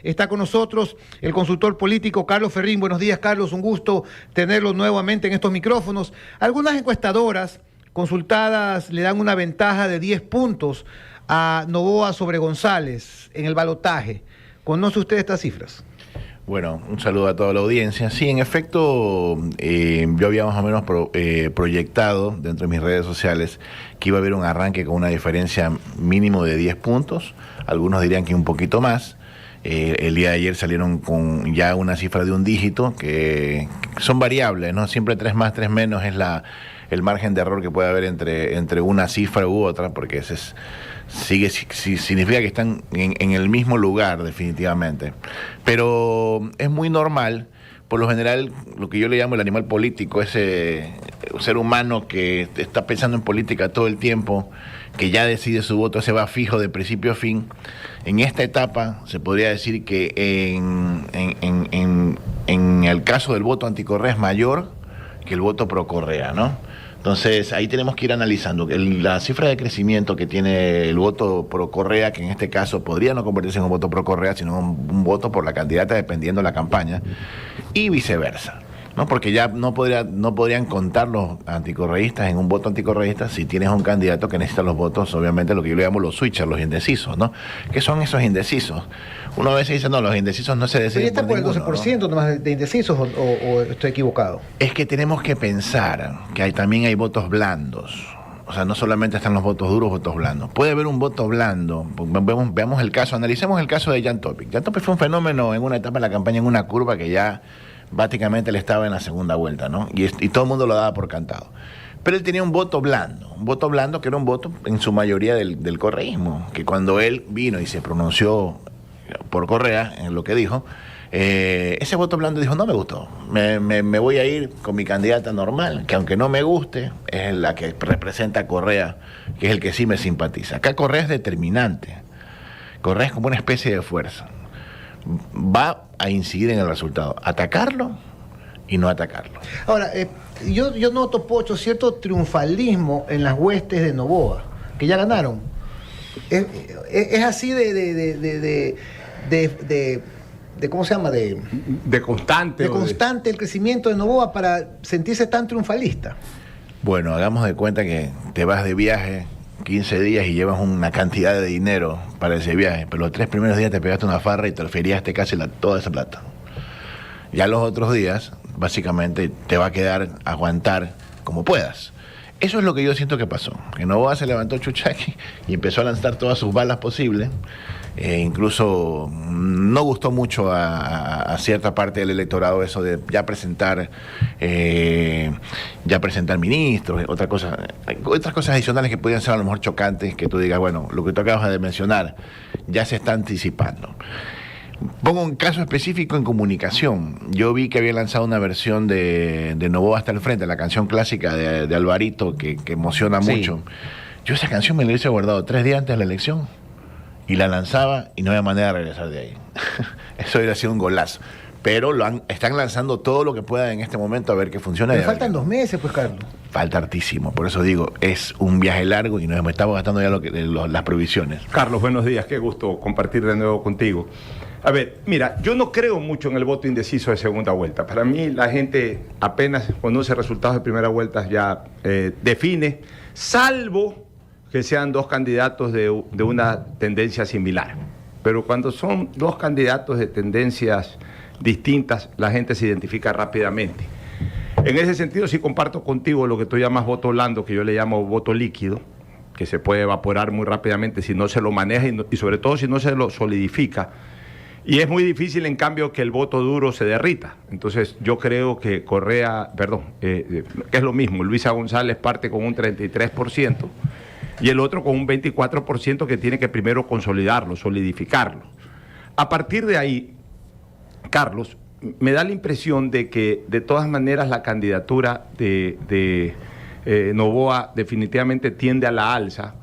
Está con nosotros el consultor político Carlos Ferrín. Buenos días, Carlos, un gusto tenerlo nuevamente en estos micrófonos. Algunas encuestadoras consultadas le dan una ventaja de 10 puntos a Noboa sobre González en el balotaje. ¿Conoce usted estas cifras? Bueno, un saludo a toda la audiencia. Sí, en efecto, yo había más o menos proyectado dentro de mis redes sociales que iba a haber un arranque con una diferencia mínimo de 10 puntos. Algunos dirían que un poquito más. El día de ayer salieron con ya una cifra de un dígito, que son variables, ¿no? Siempre 3 más, 3 menos es el margen de error que puede haber entre una cifra u otra, porque ese significa que están en el mismo lugar definitivamente. Pero es muy normal, por lo general, lo que yo le llamo el animal político, ese ser humano que está pensando en política todo el tiempo, que ya decide su voto, se va fijo de principio a fin. En esta etapa se podría decir que en el caso del voto anticorrea es mayor que el voto pro Correa, ¿no? Entonces, ahí tenemos que ir analizando la cifra de crecimiento que tiene el voto pro Correa, que en este caso podría no convertirse en un voto pro Correa, sino un voto por la candidata dependiendo de la campaña, y viceversa, ¿no? Porque ya no podrían contar los anticorreístas en un voto anticorreísta si tienes un candidato que necesita los votos, obviamente lo que yo le llamo los switchers, los indecisos, ¿no? ¿Qué son esos indecisos? Uno a veces dice, no, los indecisos no se deciden. ¿Pero ya está por el 12%, ¿no?, nomás de indecisos o estoy equivocado? Es que tenemos que pensar que también hay votos blandos. O sea, no solamente están los votos duros, votos blandos. Puede haber un voto blando. Veamos el caso, analicemos el caso de Jan Topic. Jan Topic fue un fenómeno en una etapa de la campaña, en una curva que ya básicamente él estaba en la segunda vuelta, ¿no? Y todo el mundo lo daba por cantado. Pero él tenía un voto blando que era un voto en su mayoría del correísmo, que cuando él vino y se pronunció por Correa, en lo que dijo, ese voto blando dijo, no me gustó, me voy a ir con mi candidata normal, que aunque no me guste, es la que representa a Correa, que es el que sí me simpatiza. Acá Correa es determinante, Correa es como una especie de fuerza, va a incidir en el resultado, atacarlo y no atacarlo. Ahora, yo noto, Pocho, cierto triunfalismo en las huestes de Noboa, que ya ganaron. Es así de ¿cómo se llama? De constante. De constante el crecimiento de Noboa para sentirse tan triunfalista. Bueno, hagamos de cuenta que te vas de viaje 15 días y llevas una cantidad de dinero para ese viaje, pero los 3 primeros días te pegaste una farra y te transferías casi toda esa plata. Ya los otros días, básicamente, te va a quedar aguantar como puedas. Eso es lo que yo siento que pasó, que Noboa se levantó Chuchaki y empezó a lanzar todas sus balas posibles. Incluso no gustó mucho a cierta parte del electorado eso de ya presentar ministros, otras cosas adicionales que podían ser a lo mejor chocantes, que tú digas, bueno, lo que tú acabas de mencionar ya se está anticipando. Pongo un caso específico en comunicación. Yo vi que había lanzado una versión de Noboa hasta el frente, la canción clásica de Alvarito, que emociona mucho. Yo esa canción me la hubiese guardado 3 días antes de la elección y la lanzaba y no había manera de regresar de ahí. Eso hubiera sido un golazo. Pero están lanzando todo lo que puedan en este momento a ver qué funciona. Pero faltan 2 meses, pues, Carlos. Falta hartísimo, por eso digo, es un viaje largo y nos estamos gastando ya las provisiones. Carlos, buenos días, qué gusto compartir de nuevo contigo. A ver, mira, yo no creo mucho en el voto indeciso de segunda vuelta. Para mí la gente apenas conoce resultados de primera vuelta ya define, salvo que sean 2 candidatos de una tendencia similar. Pero cuando son 2 candidatos de tendencias distintas, la gente se identifica rápidamente. En ese sentido sí comparto contigo lo que tú llamas voto blando, que yo le llamo voto líquido, que se puede evaporar muy rápidamente si no se lo maneja y sobre todo si no se lo solidifica. Y es muy difícil, en cambio, que el voto duro se derrita. Entonces, yo creo que que es lo mismo, Luisa González parte con un 33% y el otro con un 24% que tiene que primero consolidarlo, solidificarlo. A partir de ahí, Carlos, me da la impresión de que, de todas maneras, la candidatura de Noboa definitivamente tiende a la alza,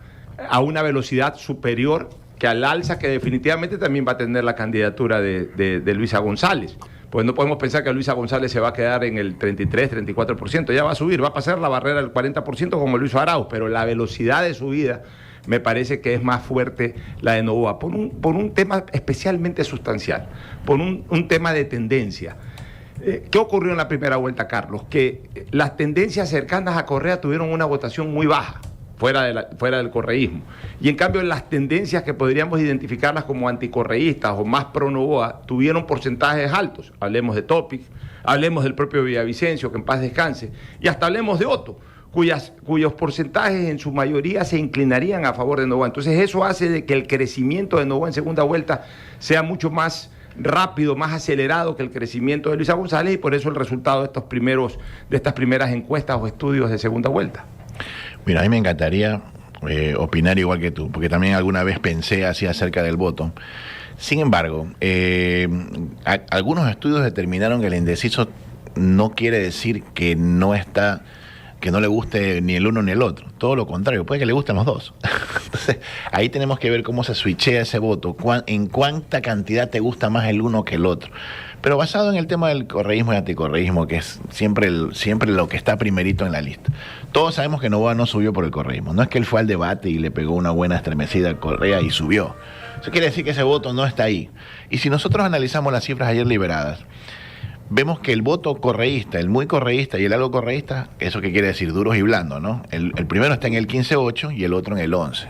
a una velocidad superior que al alza que definitivamente también va a tener la candidatura de Luisa González. Pues no podemos pensar que Luisa González se va a quedar en el 33, 34%, ya va a subir, va a pasar la barrera del 40% como lo hizo Arauz, pero la velocidad de subida me parece que es más fuerte la de Noboa, por un tema especialmente sustancial, por un tema de tendencia. ¿Qué ocurrió en la primera vuelta, Carlos? Que las tendencias cercanas a Correa tuvieron una votación muy baja, fuera del correísmo. Y en cambio las tendencias que podríamos identificarlas como anticorreístas o más pro Noboa tuvieron porcentajes altos. Hablemos de Topic, hablemos del propio Villavicencio, que en paz descanse, y hasta hablemos de Otto, cuyos porcentajes en su mayoría se inclinarían a favor de Noboa. Entonces eso hace de que el crecimiento de Noboa en segunda vuelta sea mucho más rápido, más acelerado que el crecimiento de Luisa González, y por eso el resultado de estas primeras encuestas o estudios de segunda vuelta. Mira, a mí me encantaría opinar igual que tú, porque también alguna vez pensé así acerca del voto. Sin embargo, algunos estudios determinaron que el indeciso no quiere decir que no le guste ni el uno ni el otro. Todo lo contrario, puede que le gusten los dos. Entonces, ahí tenemos que ver cómo se switchea ese voto, en cuánta cantidad te gusta más el uno que el otro. Pero basado en el tema del correísmo y anticorreísmo, que es siempre lo que está primerito en la lista. Todos sabemos que Noboa no subió por el correísmo. No es que él fue al debate y le pegó una buena estremecida a Correa y subió. Eso quiere decir que ese voto no está ahí. Y si nosotros analizamos las cifras ayer liberadas, vemos que el voto correísta, el muy correísta y el algo correísta, ¿eso qué quiere decir? Duros y blandos, ¿no? El primero está en el 15-8 y el otro en el 11.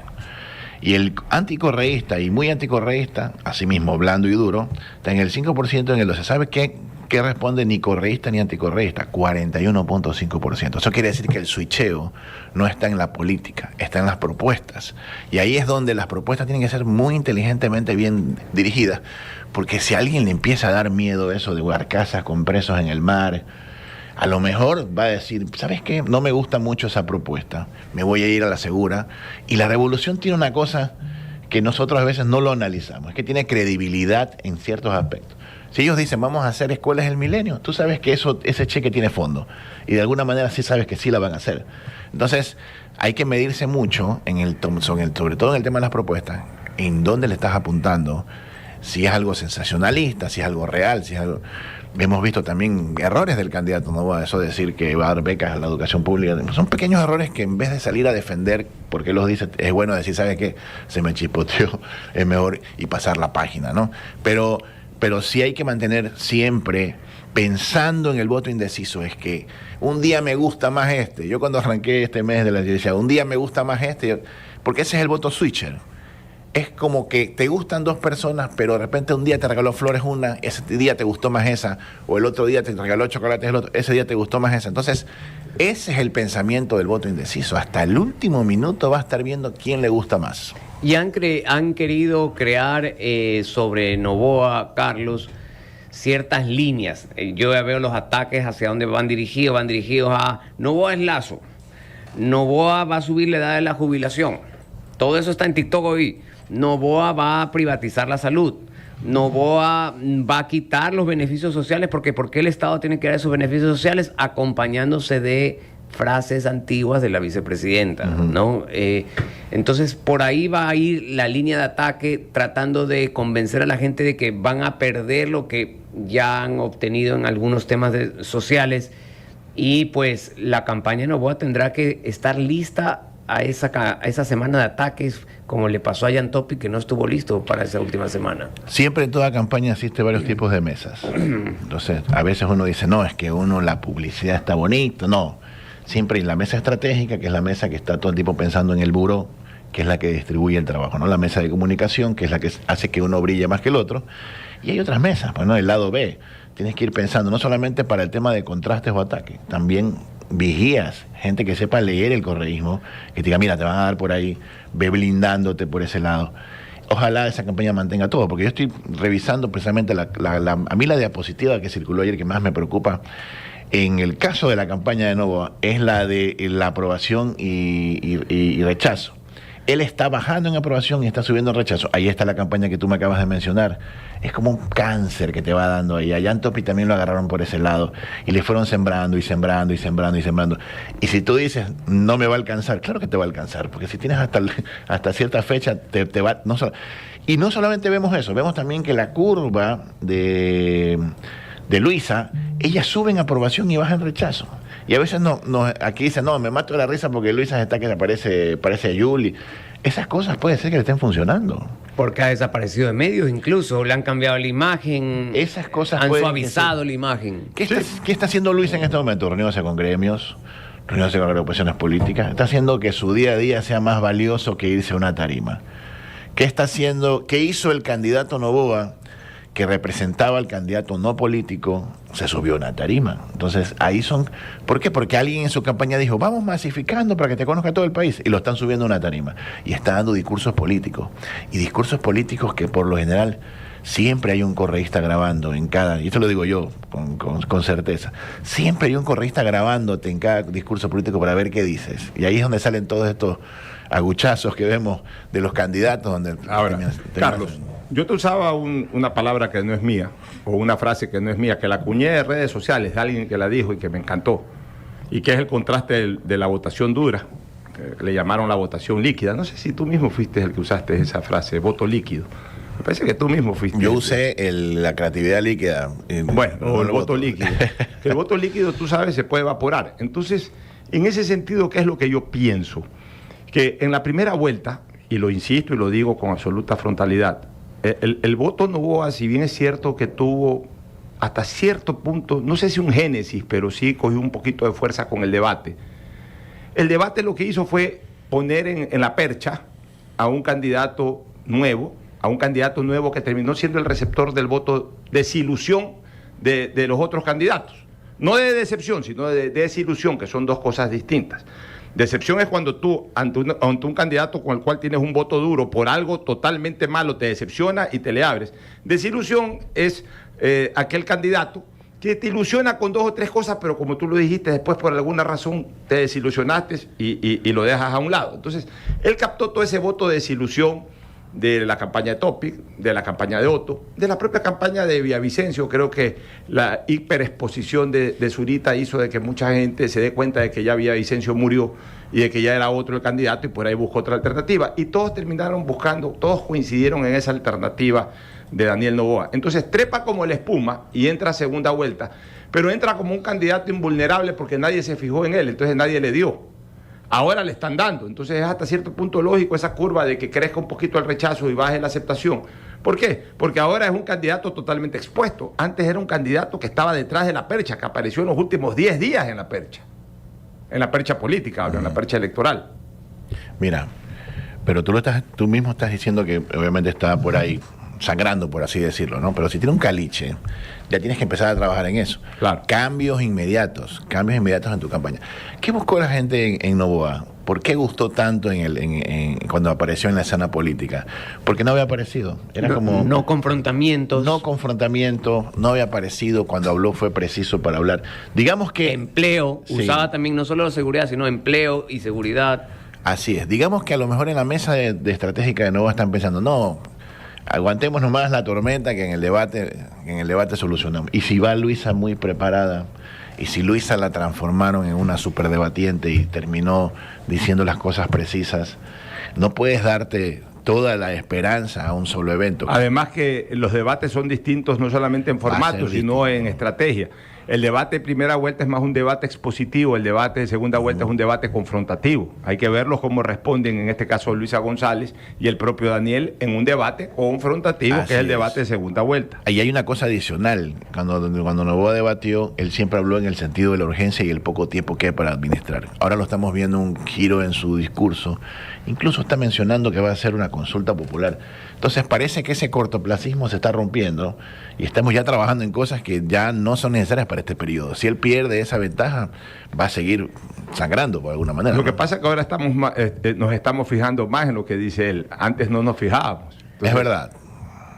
Y el anticorreísta y muy anticorreísta, asimismo blando y duro, está en el 5% en el 12. ¿Sabe qué responde ni correísta ni anticorreísta? 41.5%. Eso quiere decir que el switcheo no está en la política, está en las propuestas. Y ahí es donde las propuestas tienen que ser muy inteligentemente bien dirigidas, porque si a alguien le empieza a dar miedo eso de barcazas con presos en el mar, a lo mejor va a decir, ¿sabes qué? No me gusta mucho esa propuesta, me voy a ir a la segura. Y la revolución tiene una cosa que nosotros a veces no lo analizamos, es que tiene credibilidad en ciertos aspectos. Si ellos dicen, vamos a hacer escuelas del milenio, tú sabes que ese cheque tiene fondo, y de alguna manera sí sabes que sí la van a hacer. Entonces, hay que medirse mucho, sobre todo en el tema de las propuestas, en dónde le estás apuntando, si es algo sensacionalista, si es algo real, si es algo... Hemos visto también errores del candidato Noboa, eso de decir que va a dar becas a la educación pública. Son pequeños errores que en vez de salir a defender, porque los dice, es bueno decir, ¿sabe qué? Se me chispoteó, es mejor y pasar la página, ¿no? Pero sí hay que mantener siempre pensando en el voto indeciso. Es que un día me gusta más este. Yo cuando arranqué este mes de la iglesia, un día me gusta más este, porque ese es el voto switcher. Es como que te gustan dos personas, pero de repente un día te regaló flores una, ese día te gustó más esa, o el otro día te regaló chocolates el otro, ese día te gustó más esa. Entonces, ese es el pensamiento del voto indeciso. Hasta el último minuto va a estar viendo quién le gusta más. Y han querido crear sobre Noboa, Carlos, ciertas líneas. Yo ya veo los ataques hacia dónde van dirigidos a Noboa es Lazo, Noboa va a subir la edad de la jubilación. Todo eso está en TikTok hoy. Noboa va a privatizar la salud. Noboa va a quitar los beneficios sociales porque el Estado tiene que dar esos beneficios sociales acompañándose de frases antiguas de la vicepresidenta, ¿no? Entonces, por ahí va a ir la línea de ataque tratando de convencer a la gente de que van a perder lo que ya han obtenido en algunos temas sociales, y pues la campaña de Noboa tendrá que estar lista a esa semana de ataques, como le pasó a Jan Topic, que no estuvo listo para esa última semana. Siempre en toda campaña existe varios tipos de mesas. Entonces, a veces uno dice, no, es que la publicidad está bonito. No, siempre hay la mesa estratégica, que es la mesa que está todo el tiempo pensando en el buró, que es la que distribuye el trabajo, ¿no? La mesa de comunicación, que es la que hace que uno brille más que el otro. Y hay otras mesas, pues, ¿no? El lado B. Tienes que ir pensando, no solamente para el tema de contrastes o ataques, también vigías, gente que sepa leer el correísmo, que te diga, mira, te van a dar por ahí, ve blindándote por ese lado. Ojalá esa campaña mantenga todo, porque yo estoy revisando precisamente a mí la diapositiva que circuló ayer que más me preocupa en el caso de la campaña de Noboa es la de la aprobación y rechazo. Él está bajando en aprobación y está subiendo en rechazo. Ahí está la campaña que tú me acabas de mencionar. Es como un cáncer que te va dando ahí. A Jan Topic también lo agarraron por ese lado y le fueron sembrando y sembrando y sembrando y sembrando. Y si tú dices, no me va a alcanzar, claro que te va a alcanzar, porque si tienes hasta cierta fecha, te va... Y no solamente vemos eso, vemos también que la curva de Luisa, ella sube en aprobación y baja en rechazo. Y a veces aquí dicen, no, me mato de la risa porque Luisa está que parece a Yuli. Esas cosas puede ser que le estén funcionando. Porque ha desaparecido de medios, incluso le han cambiado la imagen. Esas cosas han pueden suavizado la imagen. ¿Qué está haciendo Luis en este momento? Reuniéndose con gremios, reuniéndose con agrupaciones políticas. Está haciendo que su día a día sea más valioso que irse a una tarima. ¿Qué hizo el candidato Noboa, que representaba al candidato no político? Se subió a una tarima. Entonces, ahí son... ¿Por qué? Porque alguien en su campaña dijo, vamos masificando para que te conozca todo el país. Y lo están subiendo a una tarima. Y está dando discursos políticos. Y discursos políticos que por lo general siempre hay un correísta grabando en cada... Y esto lo digo yo con certeza. Siempre hay un correísta grabándote en cada discurso político para ver qué dices. Y ahí es donde salen todos estos aguchazos que vemos de los candidatos. Donde Ahora, Carlos, yo te usaba una palabra que no es mía, o una frase que no es mía, que la acuñé de redes sociales de alguien que la dijo y que me encantó, y que es el contraste de la votación dura, que le llamaron la votación líquida. No sé si tú mismo fuiste el que usaste esa frase, voto líquido. Me parece que tú mismo fuiste. Yo usé la creatividad líquida. Bueno, o el voto líquido. Que el voto líquido, tú sabes, se puede evaporar. Entonces, en ese sentido, ¿qué es lo que yo pienso? Que en la primera vuelta, y lo insisto y lo digo con absoluta frontalidad, el voto Noboa, si bien es cierto que tuvo hasta cierto punto, no sé si un génesis, pero sí cogió un poquito de fuerza con el debate. El debate lo que hizo fue poner en la percha a un candidato nuevo, que terminó siendo el receptor del voto desilusión de los otros candidatos. No de decepción, sino de desilusión, que son dos cosas distintas. Decepción es cuando tú, ante un candidato con el cual tienes un voto duro por algo totalmente malo, te decepciona y te le abres. Desilusión es aquel candidato que te ilusiona con dos o tres cosas, pero como tú lo dijiste, después por alguna razón te desilusionaste y lo dejas a un lado. Entonces, él captó todo ese voto de desilusión de la campaña de Topic, de la campaña de Otto, de la propia campaña de Villavicencio. Creo que la hiperexposición de Zurita hizo de que mucha gente se dé cuenta de que ya Villavicencio murió y de que ya era otro el candidato, y por ahí buscó otra alternativa. Y todos terminaron buscando, todos coincidieron en esa alternativa de Daniel Noboa. Entonces trepa como la espuma y entra a segunda vuelta, pero entra como un candidato invulnerable porque nadie se fijó en él, entonces nadie le dio. Ahora le están dando, entonces es hasta cierto punto lógico esa curva de que crezca un poquito el rechazo y baje la aceptación. ¿Por qué? Porque ahora es un candidato totalmente expuesto. Antes era un candidato que estaba detrás de la percha, que apareció en los últimos 10 días en la percha política, en la percha electoral. Mira, pero tú mismo estás diciendo que obviamente está por ahí sangrando, por así decirlo, ¿no? Pero si tiene un caliche, ya tienes que empezar a trabajar en eso. Claro. Cambios inmediatos en tu campaña. ¿Qué buscó la gente en Noboa? ¿Por qué gustó tanto cuando apareció en la escena política? Porque no había aparecido. Era como... No confrontamientos. No confrontamiento, no había aparecido. Cuando habló fue preciso para hablar. Digamos que... Empleo. Sí. Usaba también no solo seguridad, sino empleo y seguridad. Así es. Digamos que a lo mejor en la mesa de estratégica de Noboa están pensando, no, aguantemos nomás la tormenta que en el debate solucionamos. Y si va Luisa muy preparada, y si Luisa la transformaron en una superdebatiente y terminó diciendo las cosas precisas, no puedes darte toda la esperanza a un solo evento. Además que los debates son distintos no solamente en formato, sino en estrategia. El debate de primera vuelta es más un debate expositivo, el debate de segunda vuelta es un debate confrontativo. Hay que verlos cómo responden, en este caso Luisa González y el propio Daniel, en un debate confrontativo, que es el debate de segunda vuelta. Ahí hay una cosa adicional. Cuando Noboa debatió, él siempre habló en el sentido de la urgencia y el poco tiempo que hay para administrar. Ahora lo estamos viendo un giro en su discurso. Incluso está mencionando que va a hacer una consulta popular. Entonces parece que ese cortoplacismo se está rompiendo y estamos ya trabajando en cosas que ya no son necesarias para este periodo. Si él pierde esa ventaja, va a seguir sangrando por alguna manera. Lo que pasa es que ahora nos estamos fijando más en lo que dice él. Antes no nos fijábamos. Entonces, es verdad.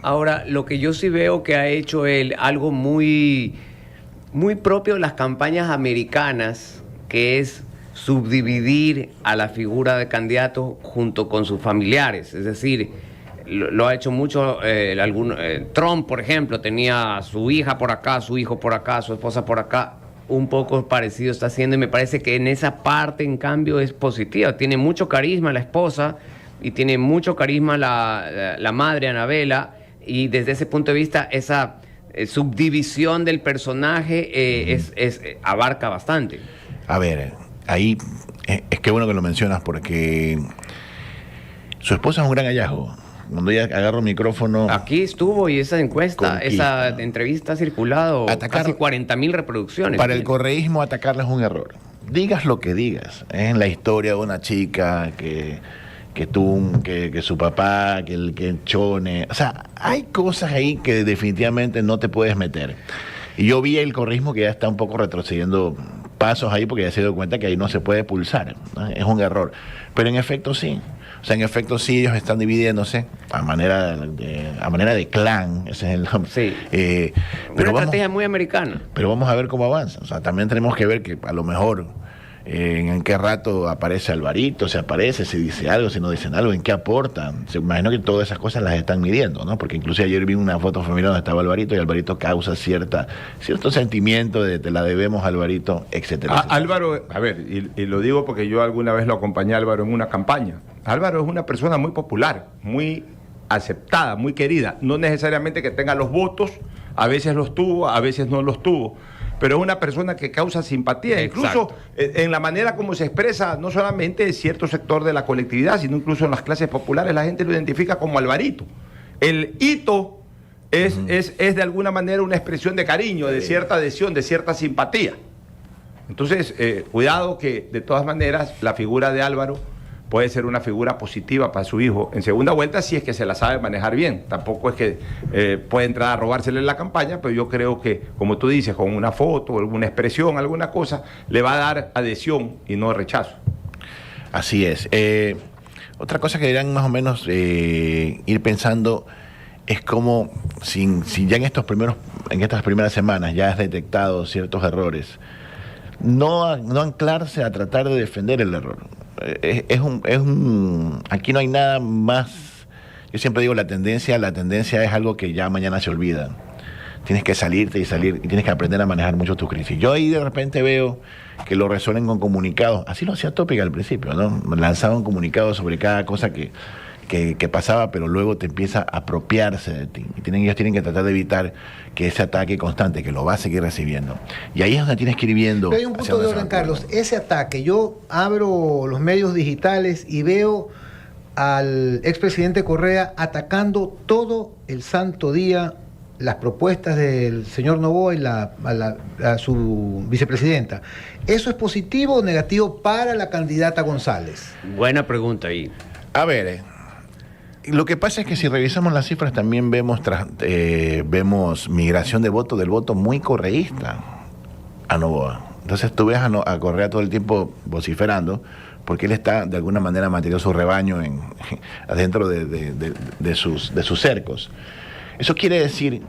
Ahora, lo que yo sí veo que ha hecho él, algo muy, muy propio de las campañas americanas, que es subdividir a la figura de candidato junto con sus familiares. Es decir, lo ha hecho mucho Trump, por ejemplo, tenía a su hija por acá, su hijo por acá, su esposa por acá. Un poco parecido está haciendo, y me parece que en esa parte, en cambio, es positiva. Tiene mucho carisma la esposa y tiene mucho carisma la madre, Anabela, y desde ese punto de vista esa subdivisión del personaje abarca bastante. A ver, ahí es que bueno que lo mencionas, porque Su esposa es un gran hallazgo. Cuando ella agarra el micrófono... Aquí estuvo y esa encuesta, Conquista. esa entrevista ha circulado Atacar- casi 40.000 reproducciones. Para el correísmo atacarla es un error. Digas lo que digas. Es en la historia de una chica que su papá, que el chone. O sea, hay cosas ahí que definitivamente no te puedes meter. Y yo vi el correísmo que ya está un poco retrocediendo pasos ahí porque ya se dio cuenta que ahí no se puede pulsar, ¿no? Es un error. Pero en efecto sí. O sea, en efecto sí, ellos están dividiéndose a manera de clan. Ese es el nombre. Sí. Pero Una estrategia muy americana. pero vamos a ver cómo avanza. O sea, también tenemos que ver que a lo mejor en qué rato aparece Alvarito, si aparece, si dice algo, si no dicen algo, en qué aportan. Se imagino que todas esas cosas las están midiendo, ¿no? Porque incluso ayer vi una foto familiar donde estaba Alvarito y Alvarito causa cierto sentimiento de te la debemos Alvarito, etcétera, etcétera. Álvaro, a ver, y lo digo porque yo alguna vez lo acompañé a Álvaro en una campaña. Álvaro es una persona muy popular, muy aceptada, muy querida. No necesariamente que tenga los votos, a veces los tuvo, a veces no los tuvo. Pero es una persona que causa simpatía, Exacto. incluso en la manera como se expresa, no solamente en cierto sector de la colectividad, sino incluso en las clases populares, la gente lo identifica como Alvarito. El hito es de alguna manera una expresión de cariño, de cierta adhesión, de cierta simpatía. Entonces, cuidado que de todas maneras la figura de Álvaro puede ser una figura positiva para su hijo en segunda vuelta si es que se la sabe manejar bien. Tampoco es que puede entrar a robársele la campaña, pero yo creo que, como tú dices, con una foto, alguna expresión, alguna cosa, le va a dar adhesión y no rechazo. Así es. Otra cosa que deberían más o menos ir pensando es como si ya en estas primeras semanas ya has detectado ciertos errores, no anclarse a tratar de defender el error. Aquí no hay nada más. Yo siempre digo la tendencia es algo que ya mañana se olvida. Tienes que salirte y tienes que aprender a manejar mucho tu crisis. Yo ahí de repente veo que lo resuelven con comunicados. Así lo hacía Topic al principio, ¿no? Lanzaban comunicados sobre cada cosa que pasaba, pero luego te empieza a apropiarse de ti. Ellos tienen que tratar de evitar que ese ataque constante, que lo va a seguir recibiendo. Y ahí es donde tienes que ir viendo. Pero hay un hacia punto de dónde orden, se va. Carlos. Ese ataque, yo abro los medios digitales y veo al expresidente Correa atacando todo el santo día las propuestas del señor Noboa y a su vicepresidenta. ¿Eso es positivo o negativo para la candidata González? Buena pregunta ahí. A ver, lo que pasa es que si revisamos las cifras también vemos migración de voto, del voto muy correísta a Noboa. Entonces tú ves a Correa todo el tiempo vociferando porque él está de alguna manera manteniendo su rebaño adentro de sus cercos. Eso quiere decir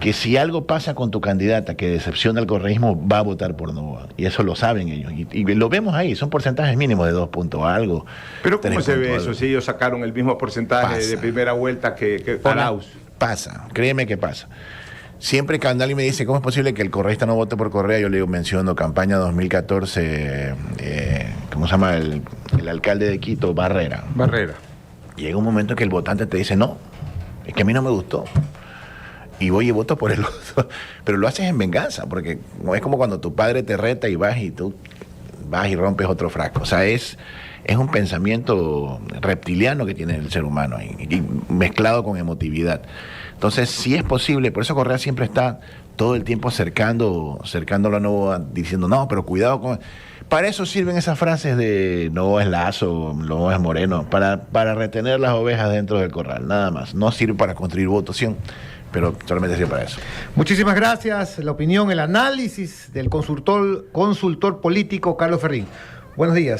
que si algo pasa con tu candidata que decepciona al correísmo, va a votar por Noboa. Y eso lo saben ellos. Y lo vemos ahí, son porcentajes mínimos de 2 puntos algo. Pero ¿cómo 3 se ve puntos eso algo. si ellos sacaron el mismo porcentaje Pasa. de primera vuelta que Arauz? Pasa, créeme que pasa. Siempre que alguien me dice, ¿cómo es posible que el correísta no vote por Correa? Yo le digo, menciono campaña 2014, ¿cómo se llama? El alcalde de Quito, Barrera. Llega un momento que el votante te dice, no, es que a mí no me gustó. Y voy y voto por el otro. Pero lo haces en venganza, porque no es como cuando tu padre te reta y tú vas y rompes otro frasco. O sea, es un pensamiento reptiliano que tiene el ser humano y mezclado con emotividad. Entonces, sí es posible, por eso Correa siempre está todo el tiempo cercándolo a Noboa, diciendo, no, pero cuidado con... Para eso sirven esas frases de Noboa es Lazo, Noboa es Moreno, para retener las ovejas dentro del corral, nada más. No sirve para construir votación, pero solamente sirve para eso. Muchísimas gracias. La opinión, el análisis del consultor político Carlos Ferrín. Buenos días.